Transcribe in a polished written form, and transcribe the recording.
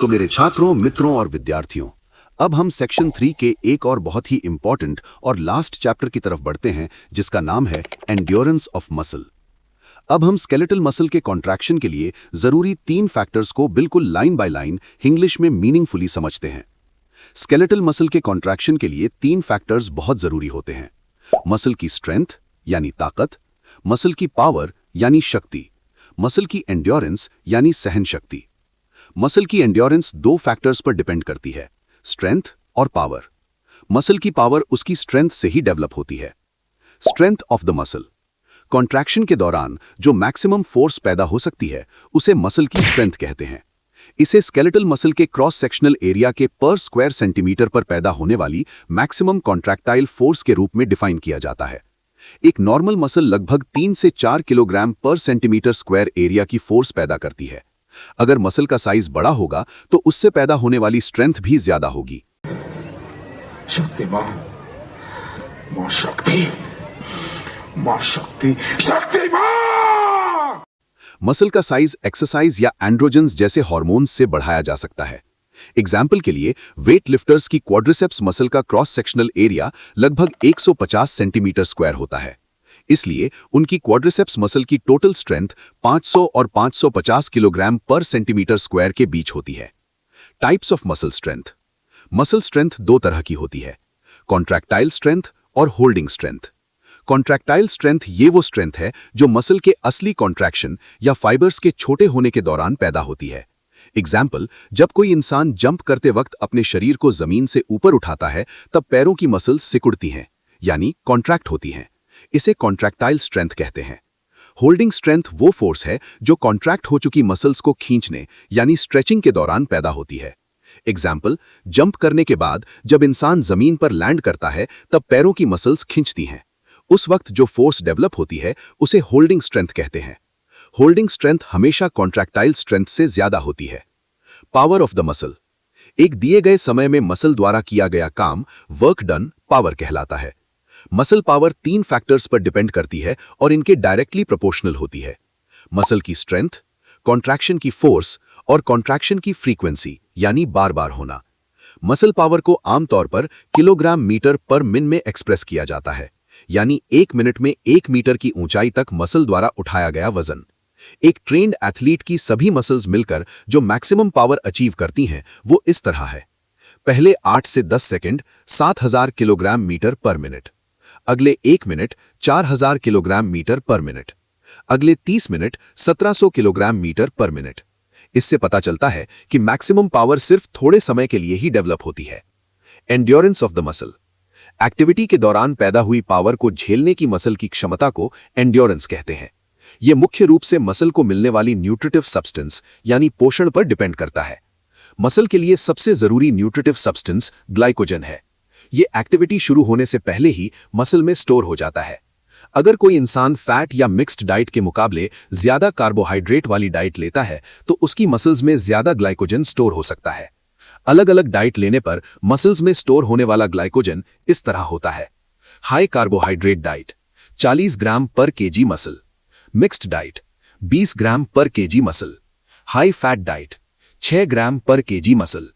तो मेरे छात्रों, मित्रों और विद्यार्थियों, अब हम सेक्शन 3 के एक और बहुत ही इंपॉर्टेंट और लास्ट चैप्टर की तरफ बढ़ते हैं, जिसका नाम है एंड्योरेंस ऑफ मसल। अब हम स्केलेटल मसल के कॉन्ट्रैक्शन के लिए जरूरी 3 फैक्टर्स को बिल्कुल लाइन बाय लाइन इंग्लिश में मीनिंगफुली समझते हैं। स्केलेटल मसल के कॉन्ट्रैक्शन के लिए 3 फैक्टर्स बहुत जरूरी होते हैं: मसल की स्ट्रेंथ यानी ताकत, मसल की पावर यानी शक्ति, मसल की एंड्योरेंस यानी सहन शक्ति। मसल की एंड्योरेंस 2 फैक्टर्स पर डिपेंड करती है, स्ट्रेंथ और पावर। मसल की पावर उसकी स्ट्रेंथ से ही डेवलप होती है। Strength of the muscle: contraction के दौरान जो मैक्सिमम फोर्स पैदा हो सकती है उसे मसल की स्ट्रेंथ कहते हैं। इसे स्केलेटल मसल के क्रॉस सेक्शनल एरिया के पर स्क्वायर सेंटीमीटर पर पैदा होने वाली मैक्सिमम कॉन्ट्रैक्टाइल फोर्स के रूप में डिफाइन किया जाता है। एक नॉर्मल मसल लगभग 3 से 4 किलोग्राम पर सेंटीमीटर स्क्वायर एरिया की फोर्स पैदा करती है। अगर मसल का साइज बड़ा होगा तो उससे पैदा होने वाली स्ट्रेंथ भी ज्यादा होगी। शक्तिमान, मां शक्ति, मां शक्ति, शक्तिमान! मसल का साइज एक्सरसाइज या एंड्रोजन्स जैसे हार्मोन्स से बढ़ाया जा सकता है। एग्जाम्पल के लिए वेट लिफ्टर्स की क्वाड्रिसेप्स मसल का क्रॉस सेक्शनल एरिया लगभग 150 सेंटीमीटर स्क्वायर होता है। इसलिए उनकी क्वाड्रिसेप्स मसल की टोटल स्ट्रेंथ 500 और 550 किलोग्राम पर सेंटीमीटर स्क्वायर के बीच होती है। Types of muscle strength: muscle strength 2 तरह की होती है, कॉन्ट्रैक्टाइल स्ट्रेंथ और होल्डिंग स्ट्रेंथ। कॉन्ट्रैक्टाइल स्ट्रेंथ ये वो स्ट्रेंथ है जो मसल के असली कॉन्ट्रैक्शन या फाइबर्स के छोटे होने के दौरान पैदा होती है। एग्जाम्पल, जब कोई इंसान जंप करते वक्त अपने शरीर को जमीन से ऊपर उठाता है तब पैरों की मसल्स सिकुड़ती हैं, यानी कॉन्ट्रैक्ट होती हैं। इसे कॉन्ट्रैक्टाइल स्ट्रेंथ कहते हैं। होल्डिंग स्ट्रेंथ वो फोर्स है जो कॉन्ट्रैक्ट हो चुकी मसल्स को खींचने यानी स्ट्रेचिंग के दौरान पैदा होती है। एग्जाम्पल, जंप करने के बाद जब इंसान जमीन पर लैंड करता है तब पैरों की मसल्स खींचती हैं। उस वक्त जो फोर्स डेवलप होती है उसे होल्डिंग स्ट्रेंथ कहते हैं। होल्डिंग स्ट्रेंथ हमेशा कॉन्ट्रैक्टाइल स्ट्रेंथ से ज्यादा होती है। पावर ऑफ द मसल: एक दिए गए समय में मसल द्वारा किया गया काम, वर्क डन, पावर कहलाता है। मसल पावर 3 फैक्टर्स पर डिपेंड करती है और इनके डायरेक्टली प्रोपोर्शनल होती है: मसल की स्ट्रेंथ, कॉन्ट्रैक्शन की फोर्स और कॉन्ट्रैक्शन की फ्रीक्वेंसी यानी बार बार होना। मसल पावर को आमतौर पर किलोग्राम मीटर पर मिन में एक्सप्रेस किया जाता है, यानी 1 मिनट में 1 मीटर की ऊंचाई तक मसल द्वारा उठाया गया वजन। एक ट्रेन्ड एथलीट की सभी मसल्स मिलकर जो मैक्सिमम पावर अचीव करती हैं वो इस तरह है: पहले 8 से 10 सेकंड 7000 किलोग्राम मीटर पर मिनट, अगले 1 मिनट 4000 किलोग्राम मीटर पर मिनट, अगले 30 मिनट 1700 किलोग्राम मीटर पर मिनट। इससे पता चलता है कि मैक्सिमम पावर सिर्फ थोड़े समय के लिए ही डेवलप होती है। Endurance of the muscle: activity के दौरान पैदा हुई पावर को झेलने की मसल की क्षमता को एंड्योरेंस कहते हैं। यह मुख्य रूप से मसल को मिलने वाली न्यूट्रिटिव सब्सटेंस यानी पोषण पर डिपेंड करता है। मसल के लिए सबसे जरूरी न्यूट्रिटिव सब्सटेंस ग्लाइकोजन है। यह एक्टिविटी शुरू होने से पहले ही मसल में स्टोर हो जाता है। अगर कोई इंसान फैट या मिक्स्ड डाइट के मुकाबले ज्यादा कार्बोहाइड्रेट वाली डाइट लेता है तो उसकी मसल्स में ज्यादा ग्लाइकोजन स्टोर हो सकता है। अलग अलग डाइट लेने पर मसल्स में स्टोर होने वाला ग्लाइकोजन इस तरह होता है: हाई कार्बोहाइड्रेट डाइट 40 ग्राम पर केजी मसल, मिक्स्ड डाइट 20 ग्राम पर KG muscle, high fat diet 6 ग्राम पर केजी मसल।